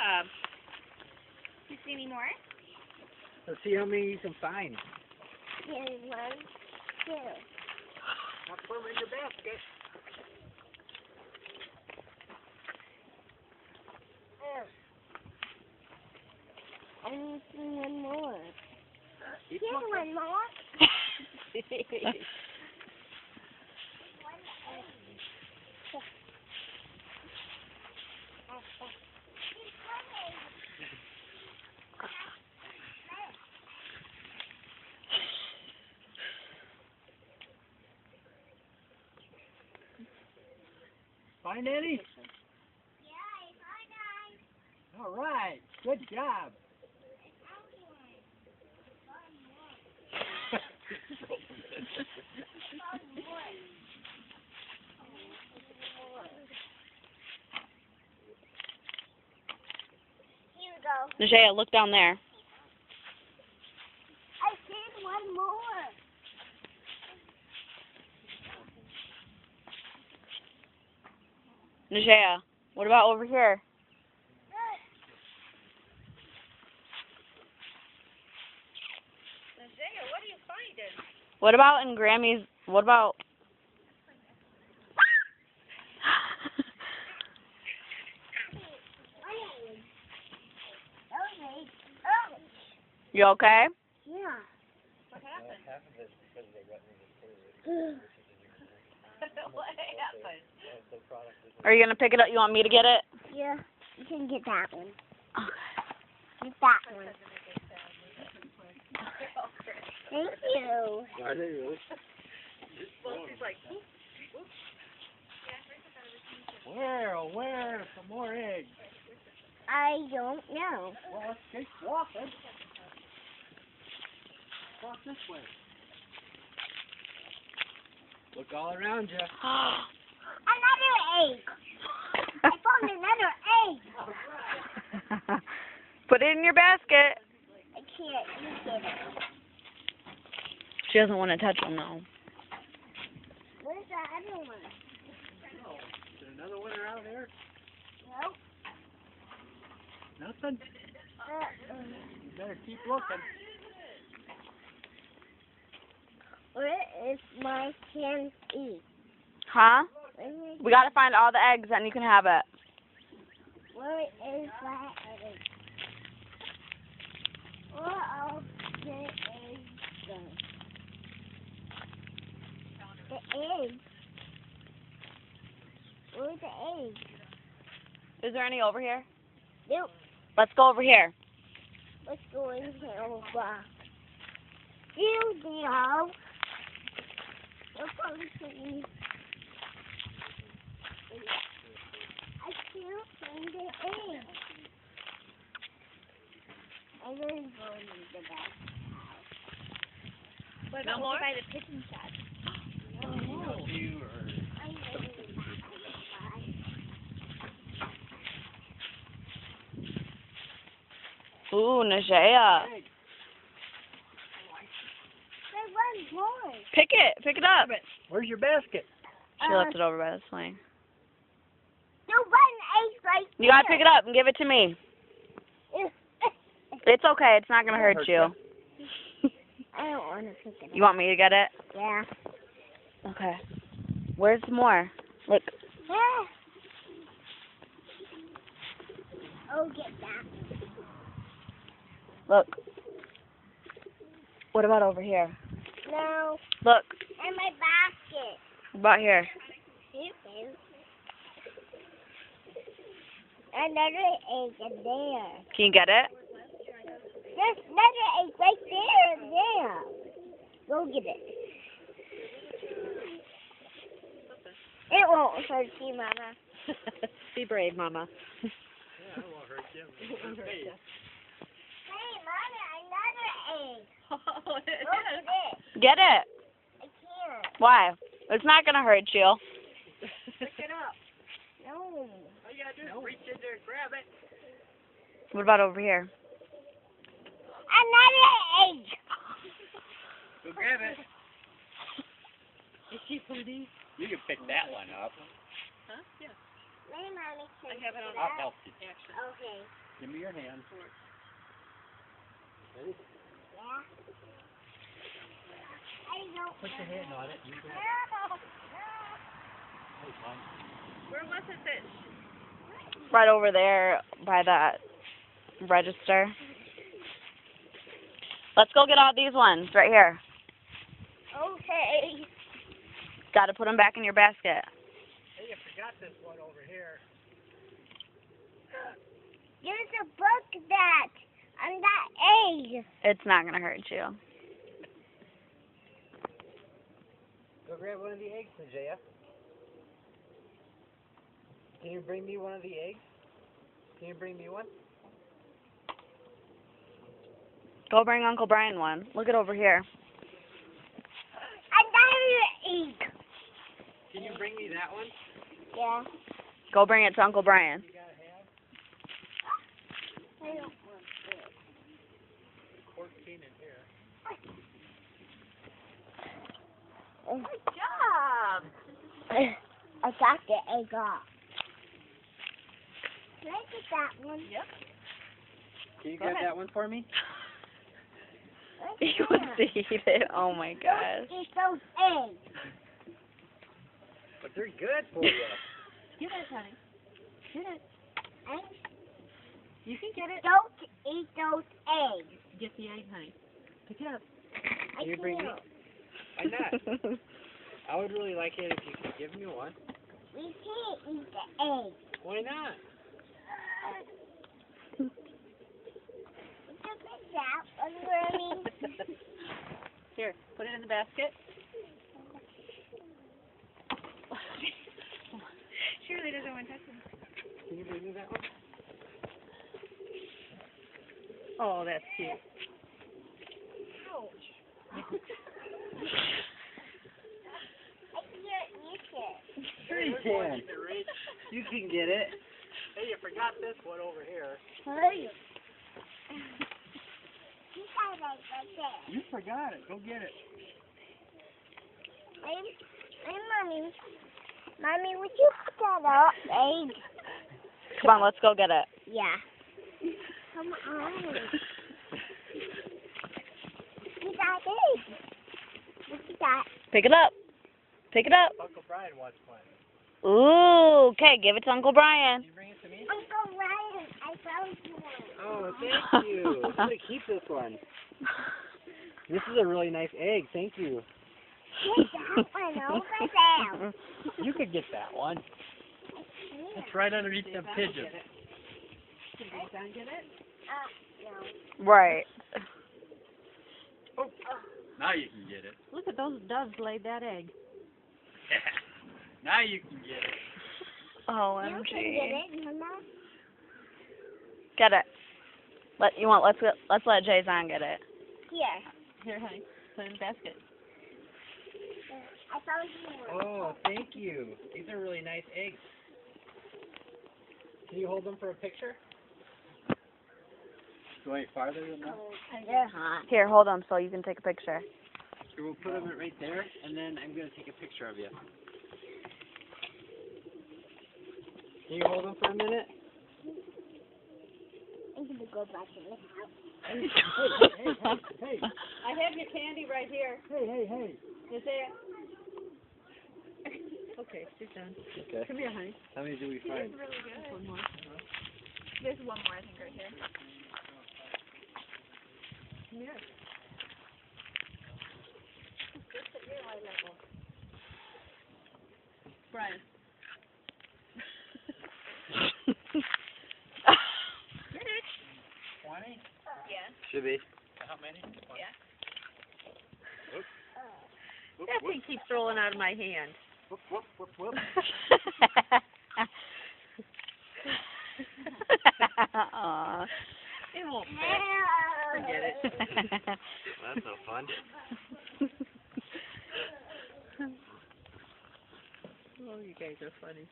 job. You see any more? Let's see how many you can find. Here's 1, 2. Now put them in your basket. I'm missing one more. Keep Here's looking. one more. Find any? All right. Good job. Here we go. Najea, look down there. I see one more. Najea, what about over here? Najea, what are you finding? What about in Grammy's, what about... You okay? Yeah. What happened? What happened? Are you going to pick it up? You want me to get it? Yeah. You can get that one. Okay. Get that one. Thank you. Are they really? Where? Some more eggs. I don't know. Well, let's keep walking. Walk this way. Look all around you. Another egg. I found another egg. Put it in your basket. I can't. You get it. She doesn't want to touch them, though. Where's the other one? Oh, is there another one around there? Nope. Nothing? You better keep looking. Where is my candy? Huh? Where is, We got to find all the eggs, and you can have it. where is that egg? Where are the eggs go? The eggs. Where's the eggs? Is there any over here? Nope. Let's go over here. Let's go in here over. You know. Look on me. I can't find the egg. I'm gonna go in the back. What about over by the pigeon shed? You know, you or... I'm going to the back. Ooh, Najea. Egg. There's one more. Pick it. Pick it up. Where's your basket? She left it over by the swing. There's one egg right You got to pick it up and give it to me. It's okay. It's not going to hurt you. I don't want to pick it up. You want me to get it? Yeah. Okay. Where's more? Look. Yeah. Oh, get that. Look. What about over here? No. Look. And my basket. What about here? Here is. Another egg in there. Can you get it? There's another egg right there and there. Go get it. It won't hurt you, Mama. Be brave, Mama. Yeah, I won't hurt you. Hey, Mama, another egg. Go get it. Get it. I can't. Why? It's not going to hurt you. Pick it up. No. All you gotta do is reach in there and grab it. What about over here? Another egg. Go grab it. Is she pretty? You can pick that one up. Huh? Yeah. My mommy can have it on- I'll help you. Okay. Give me your hand. Ready? Yeah. I don't Put your hand on it. You grab it. No. Hey, Mom. Where was it that? Right over there by that register. Let's go get all these ones right here. Okay. Got to put them back in your basket. Hey, you forgot this one over here. There's a book that on that egg. It's not going to hurt you. Go grab one of the eggs, Najaya. Can you bring me one of the eggs? Can you bring me one? Go bring Uncle Brian one. Look it over here. Another egg. Can you bring me that one? Yeah. Go bring it to Uncle Brian. You gotta have I don't want this. 14 in here. Good job. I got the egg off. Can I get that one? Yep. Can you Go grab ahead. that one for me? He wants to eat it. Oh my gosh. Don't eat those eggs. But they're good for you. Get it, honey. Get it. You can get it. Don't eat those eggs. Get the egg, honey. Pick it up. I Can you bring me? can't. Why not? I would really like it if you could give me one. We can't eat the egg. Why not? It's a big out on Remy. Here, put it in the basket. Shirley doesn't want to touch it. Can you bring me that one? Oh, that's cute. I can't eat it. Sure you can. You can get it. Hey, you forgot this one over here. Hey. You got it right there. You forgot it. Go get it. Hey, Mommy. Mommy, would you put that up, egg? Come on, let's go get it. Yeah. Come on. You got egg. Look at that. Pick it up. Pick it up. Uncle Brian wants one. Ooh, okay, give it to Uncle Brian. Can you bring it to me? Uncle Ryan, I found you one. Oh, thank you. I'm gonna keep this one. This is a really nice egg. Thank you. Get that one over there. You could get that one. It's right underneath them pigeons. No. Right. Oh, now you can get it. Look at those doves laid that egg. Now you can get it. You OMG. can get it, Mama. Get it. Let's let Jason get it. Here. Here, honey. Put it in the basket. I found you one. Oh, thank you. These are really nice eggs. Can you hold them for a picture? Go any farther than that? They're hot. Here, hold them so you can take a picture. Here, we'll put them right there, and then I'm going to take a picture of you. Can you hold them for a minute? I'm going to go back in the house. Hey. I have your candy right here. Hey. Is it? Okay, she's done. Okay. Come here, honey. How many do we find? Really good. One more. There's one more, I think, right here. Come here. Brian. 20? Yeah. Should be. How many? Yeah. That thing keeps rolling out of my hand. Whoop. Aw. It won't fit. Forget it. That's no fun. Oh, you guys are funny.